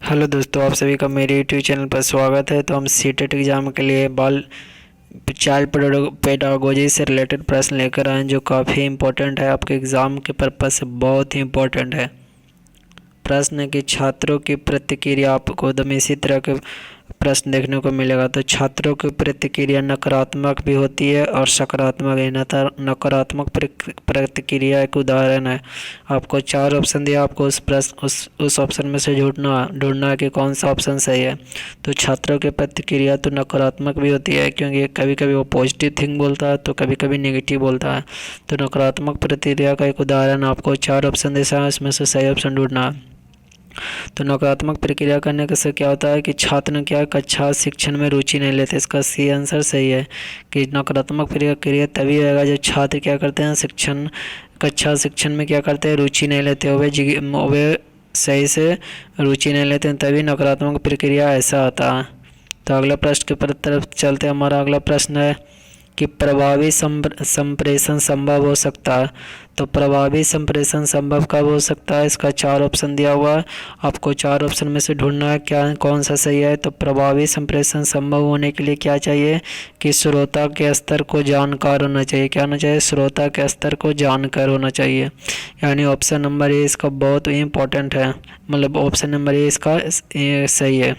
Hello दोस्तों, आप सभी का मेरे यूट्यूब चैनल पर स्वागत है। तो हम सीटेट एग्ज़ाम के लिए चाइल्ड पेडागोजी से रिलेटेड प्रश्न लेकर आए हैं, जो काफ़ी इम्पोर्टेंट है, आपके एग्ज़ाम के पर्पज़ से बहुत ही इम्पोर्टेंट है। प्रश्न है कि छात्रों की प्रतिक्रिया, आपको एकदम इसी तरह के प्रश्न देखने को मिलेगा। तो छात्रों की प्रतिक्रिया नकारात्मक भी होती है और सकारात्मक है। नकारात्मक प्रतिक्रिया एक उदाहरण है। आपको 4 ऑप्शन दिया, आपको उस ऑप्शन में से ढूंढना है कि कौन सा ऑप्शन सही है। तो छात्रों की प्रतिक्रिया तो नकारात्मक भी होती है, क्योंकि कभी कभी वो पॉजिटिव थिंग बोलता है तो कभी कभी नेगेटिव बोलता है। तो नकारात्मक प्रतिक्रिया का एक उदाहरण, आपको 4 ऑप्शन दे है, उसमें से सही ऑप्शन ढूंढना है। तो नकारात्मक प्रक्रिया करने से क्या होता है कि छात्र क्या कक्षा शिक्षण में रुचि नहीं लेते। इसका सी आंसर सही है कि नकारात्मक प्रक्रिया तभी होगा जब छात्र क्या करते हैं, कक्षा शिक्षण में क्या करते हैं, रुचि नहीं लेते, वे सही से रुचि नहीं लेते हैं, तभी नकारात्मक प्रक्रिया ऐसा होता है। तो अगला प्रश्न के तरफ चलते हैं। हमारा अगला प्रश्न है कि प्रभावी संप्रेषण संभव हो सकता है। तो प्रभावी संप्रेषण संभव कब हो सकता है, इसका 4 ऑप्शन दिया हुआ है। आपको 4 ऑप्शन में से ढूंढना है क्या कौन सा सही है। तो प्रभावी संप्रेषण संभव होने के लिए क्या चाहिए कि श्रोता के स्तर को जानकार होना चाहिए। क्या होना चाहिए, श्रोता के स्तर को जानकार होना चाहिए। यानी ऑप्शन नंबर ए इसका बहुत ही इंपॉर्टेंट है, मतलब ऑप्शन नंबर ए इसका सही है।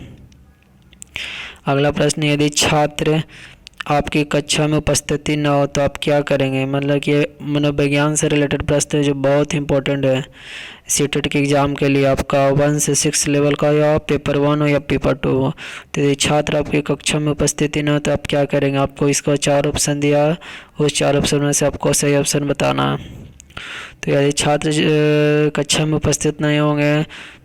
अगला प्रश्न, यदि छात्र आपकी कक्षा में उपस्थिति न हो तो आप क्या करेंगे। मतलब कि मनोविज्ञान से रिलेटेड प्रश्न है, जो बहुत इंपॉर्टेंट है सीटेट के एग्ज़ाम के लिए। आपका 1 से 6 लेवल का, या पेपर 1 हो या पेपर 2 हो। तो यदि छात्र आपकी कक्षा में उपस्थिति न हो तो आप क्या करेंगे। आपको इसका 4 ऑप्शन दिया, उस 4 ऑप्शन में से आपको सही ऑप्शन बताना है। तो यदि छात्र कक्षा में उपस्थित नहीं होंगे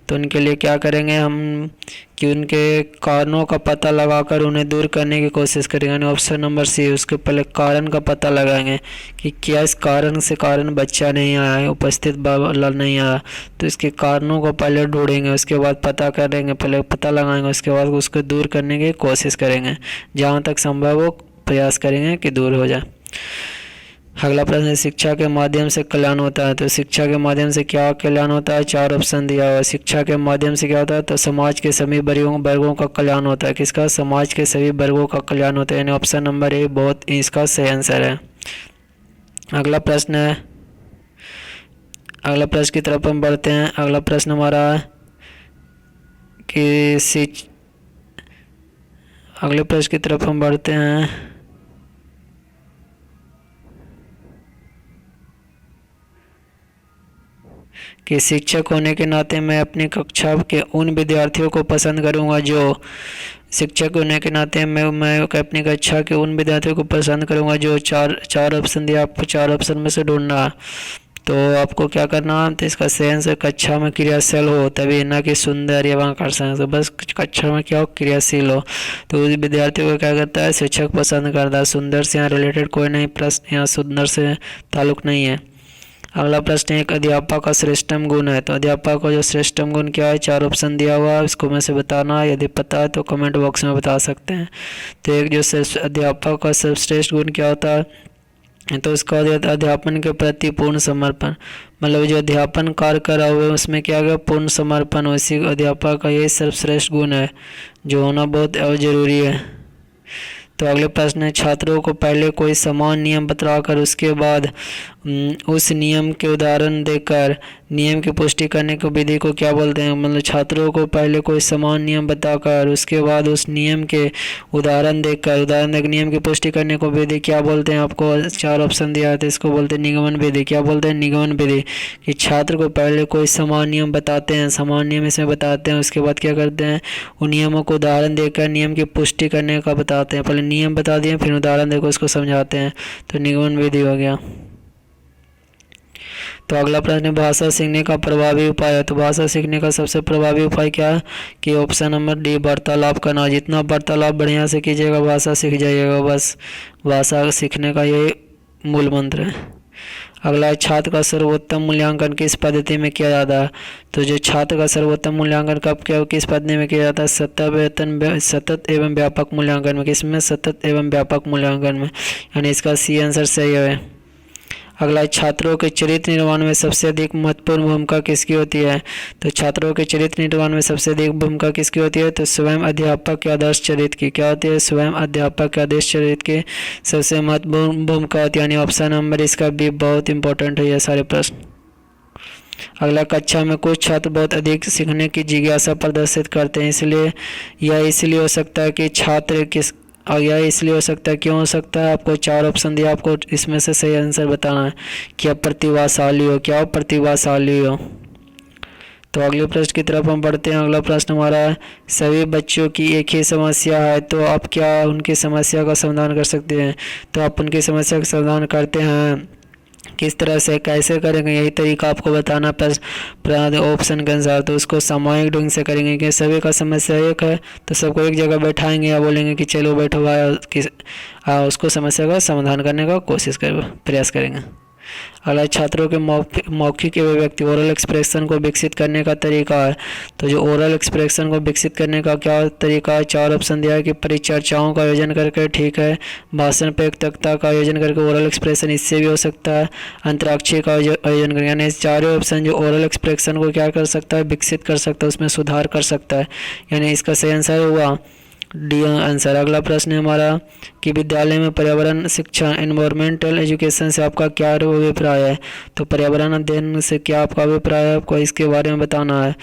तो उनके लिए क्या करेंगे हम कि उनके कारणों का पता लगाकर उन्हें दूर करने की कोशिश करेंगे। यानी ऑप्शन नंबर सी, उसके पहले कारण का पता लगाएंगे कि क्या इस कारण बच्चा नहीं आया है, उपस्थित वाला नहीं आया। तो इसके कारणों को पहले ढूंढेंगे, उसके बाद पता करेंगे, पहले पता लगाएंगे, उसके बाद उसको दूर करने की कोशिश करेंगे। जहाँ तक संभव हो प्रयास करेंगे कि दूर हो जाए। अगला प्रश्न है, शिक्षा के माध्यम से कल्याण होता है। तो शिक्षा के माध्यम से क्या कल्याण होता है, 4 ऑप्शन दिया हुआ है। शिक्षा के माध्यम से क्या होता है, तो समाज के सभी वर्गों का कल्याण होता है। किसका, समाज के सभी वर्गों का कल्याण होता है। यानी ऑप्शन नंबर ए बहुत इसका सही आंसर है। अगला प्रश्न है, अगला प्रश्न की तरफ हम बढ़ते हैं। अगला प्रश्न हमारा कि अगले प्रश्न की तरफ हम बढ़ते हैं कि शिक्षक होने के नाते मैं अपनी कक्षा के उन विद्यार्थियों को पसंद करूंगा जो शिक्षक होने के नाते मैं अपनी कक्षा के उन विद्यार्थियों को पसंद करूंगा जो चार ऑप्शन दिया, आपको 4 ऑप्शन में से ढूंढना। तो आपको क्या करना है, तो इसका सेंस कक्षा में क्रियाशील हो, तभी ना कि सुंदर एवं आकर्षक। तो बस कक्षा में क्या हो, क्रियाशील हो। तो उस विद्यार्थियों को क्या करता है, शिक्षक पसंद करता है। सुंदर से यहाँ रिलेटेड कोई नहीं प्रश्न, यहाँ सुंदर से ताल्लुक नहीं है। अगला प्रश्न, एक अध्यापक का श्रेष्ठतम गुण है। तो अध्यापक का जो श्रेष्ठतम गुण क्या है, 4 ऑप्शन दिया हुआ है, इसको में से बताना है। यदि पता है तो कमेंट बॉक्स में बता सकते हैं। तो एक जो अध्यापक का सर्वश्रेष्ठ गुण क्या होता है, तो उसका अध्यापन के प्रति पूर्ण समर्पण। मतलब जो अध्यापन कार्य करा हुआ है उसमें क्या गया, पूर्ण समर्पण। उसी अध्यापक का यही सर्वश्रेष्ठ गुण है, जो होना बहुत जरूरी है। तो अगले प्रश्न है, छात्रों को पहले कोई समान नियम बतलाकर उसके बाद उस नियम के उदाहरण देकर नियम की पुष्टि करने की विधि को क्या बोलते हैं। मतलब छात्रों को पहले कोई समान नियम बताकर उसके बाद उस नियम के उदाहरण देकर नियम की पुष्टि करने को विधि क्या बोलते हैं। आपको 4 ऑप्शन दिया है, तो इसको बोलते हैं निगमन विधि। क्या बोलते हैं, निगमन विधि। कि छात्र को पहले कोई समान नियम बताते हैं, समान नियम इसमें बताते हैं, उसके बाद क्या करते हैं, उन नियमों को उदाहरण देकर नियम की पुष्टि करने का बताते हैं। पहले नियम बता दिए, फिर उदाहरण देकर उसको समझाते हैं। तो निगमन विधि हो गया। तो अगला प्रश्न, भाषा सीखने का प्रभावी उपाय है। तो भाषा सीखने का सबसे प्रभावी उपाय क्या है कि ऑप्शन नंबर डी, वार्तालाप करना। जितना वार्तालाप बढ़िया से कीजिएगा भाषा सीख जाइएगा। बस भाषा सीखने का ये मूल मंत्र है। अगला है, छात्र का सर्वोत्तम मूल्यांकन किस पद्धति में किया जाता है। तो जो छात्र का सर्वोत्तम मूल्यांकन किस पद्धति में किया जाता है, सतत एवं व्यापक मूल्यांकन में। किसमें, सतत एवं व्यापक मूल्यांकन में। यानी इसका सी आंसर सही है। अगला, छात्रों के चरित्र निर्माण में सबसे अधिक महत्वपूर्ण भूमिका किसकी होती है? तो छात्रों के चरित्र निर्माण में सबसे अधिक भूमिका किसकी होती है? तो स्वयं अध्यापक के आदर्श चरित्र की। क्या होती है? स्वयं अध्यापक के आदर्श चरित्र की सबसे महत्वपूर्ण भूमिका होती है, यानी ऑप्शन नंबर इसका भी बहुत इंपॉर्टेंट है ये सारे प्रश्न। अगला, कक्षा में कुछ छात्र बहुत अधिक सीखने की जिज्ञासा प्रदर्शित करते हैं, इसलिए यह इसलिए हो सकता है कि छात्र किस और यह इसलिए हो सकता है, क्यों हो सकता है? आपको 4 ऑप्शन दिया, आपको इसमें से सही आंसर बताना है। क्या प्रतिभाशाली हो? क्या हो? प्रतिभाशाली हो। तो अगले प्रश्न की तरफ हम बढ़ते हैं। अगला प्रश्न हमारा है, सभी बच्चों की एक ही समस्या है, तो आप क्या उनकी समस्या का समाधान कर सकते हैं? तो आप उनकी समस्या का समाधान करते हैं किस तरह से, कैसे करेंगे, यही तरीका आपको बताना ऑप्शन के अनुसार। तो उसको सामूहिक ढंग से करेंगे कि सभी का समस्या एक है, तो सबको एक जगह बैठाएंगे या बोलेंगे कि चलो बैठो भाई, उसको समस्या का समाधान करने का प्रयास करेंगे। अगला, छात्रों के मौखिक अभिव्यक्ति ओरल एक्सप्रेशन को विकसित करने का तरीका है। तो जो ओरल एक्सप्रेशन को विकसित करने का क्या तरीका है? 4 ऑप्शन दिया है कि परिचर्चाओं का आयोजन करके, ठीक है, भाषण पे एक तख्ता का आयोजन करके ओरल एक्सप्रेशन, इससे भी हो सकता है, अंतराक्षरी का आयोजन करके। यानी चारों ऑप्शन जो ओरल एक्सप्रेशन को क्या कर सकता है? विकसित कर सकता है, उसमें सुधार कर सकता है, यानी इसका सही आंसर हुआ डी आंसर। अगला प्रश्न है हमारा कि विद्यालय में पर्यावरण शिक्षा एनवायरमेंटल एजुकेशन से आपका क्या अभिप्राय है? तो पर्यावरण अध्ययन से क्या आपका अभिप्राय है, आपको इसके बारे में बताना है।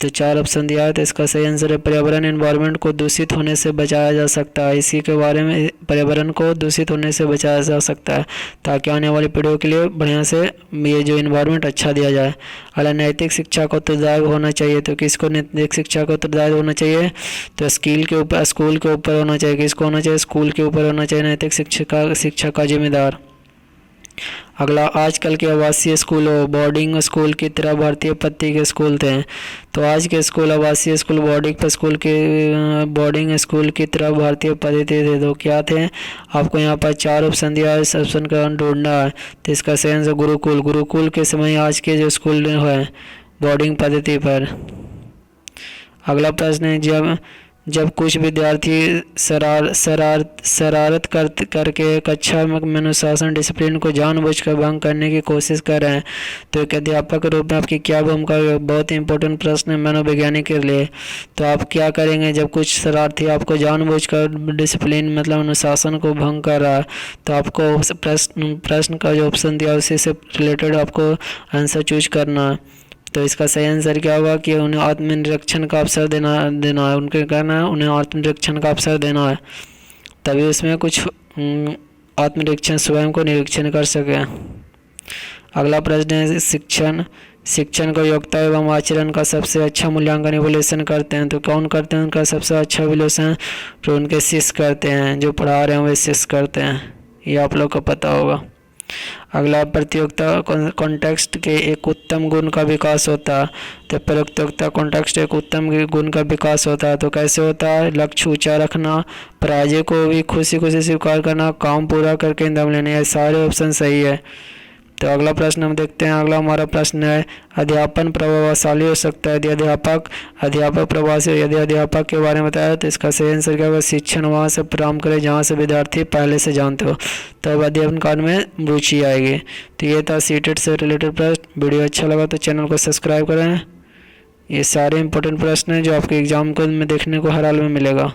तो 4 ऑप्शन दिया है, तो इसका सही आंसर है पर्यावरण एनवायरनमेंट को दूषित होने से बचाया जा सकता है। इसी के बारे में, पर्यावरण को दूषित होने से बचाया जा सकता है ताकि आने वाली पीढ़ियों के लिए बढ़िया से ये जो एनवायरनमेंट अच्छा दिया जाए। अगला, नैतिक शिक्षा का उत्तरदायी होना चाहिए, तो किसको नैतिक शिक्षा का उत्तरदायी होना चाहिए? तो स्कूल के ऊपर होना चाहिए। किसको होना चाहिए? स्कूल के ऊपर होना चाहिए नैतिक शिक्षा का जिम्मेदार। अगला, आजकल के आवासीय स्कूलों, बोर्डिंग स्कूल की तरह भारतीय पद्धति के स्कूल थे। तो आज के स्कूल आवासीय स्कूल, बोर्डिंग स्कूल की तरह भारतीय पद्धति थे, तो क्या थे? आपको यहाँ पर 4 ऑप्शन दिया है, इस ऑप्शन का ढूंढना है। तो इसका सही आंसर गुरुकुल के समय आज के जो स्कूल है बोर्डिंग पद्धति पर। अगला प्रश्न है, जब कुछ विद्यार्थी शरारत करके कक्षा में अनुशासन डिसिप्लिन को जानबूझकर भंग करने की कोशिश कर रहे हैं, तो एक अध्यापक के रूप में आपकी क्या भूमिका है? बहुत ही इंपॉर्टेंट प्रश्न है मनोवैज्ञानिक के लिए। तो आप क्या करेंगे जब कुछ शरारती आपको जानबूझकर डिसिप्लिन मतलब अनुशासन को भंग कर रहा है? तो आपको प्रश्न का जो ऑप्शन दिया उसी से रिलेटेड आपको आंसर चूज करना है। तो इसका सही आंसर क्या होगा कि उन्हें आत्मनिरीक्षण का अवसर देना है, उनके कहना है उन्हें आत्मनिरीक्षण का अवसर देना है, तभी उसमें कुछ आत्मनिरीक्षण स्वयं को निरीक्षण कर सके। अगला प्रश्न है, शिक्षण को योग्यता एवं आचरण का सबसे अच्छा मूल्यांकन इवोल्यूशन करते हैं, तो कौन करते हैं उनका सबसे अच्छा इवोल्यूशन? तो उनके शिष्य करते हैं, जो पढ़ा रहे हैं वे शिष्य करते हैं, ये आप लोग को पता होगा। अगला, प्रतियोगिता कॉन्टेक्स्ट के एक उत्तम गुण का विकास होता है। तो प्रतियोगिता कॉन्टेक्स्ट एक उत्तम गुण का विकास होता है, तो कैसे होता है? लक्ष्य ऊंचा रखना, पराजय को भी खुशी स्वीकार करना, काम पूरा करके दम लेना, ये सारे ऑप्शन सही है। तो अगला प्रश्न हम देखते हैं। अगला हमारा प्रश्न है, अध्यापन प्रभावशाली हो सकता है यदि अध्यापक प्रभावशाली यदि अध्यापक के बारे में बताया, तो इसका सही आंसर क्या होगा? शिक्षण वहाँ से प्रारंभ करें जहाँ से विद्यार्थी पहले से जानते हो, तब अध्यापन कार्य में रुचि आएगी। तो ये था सीटेट से रिलेटेड प्रश्न। वीडियो अच्छा लगा तो चैनल को सब्सक्राइब करें। ये सारे इंपॉर्टेंट प्रश्न हैं जो आपके एग्जाम को में देखने को हर हाल में मिलेगा।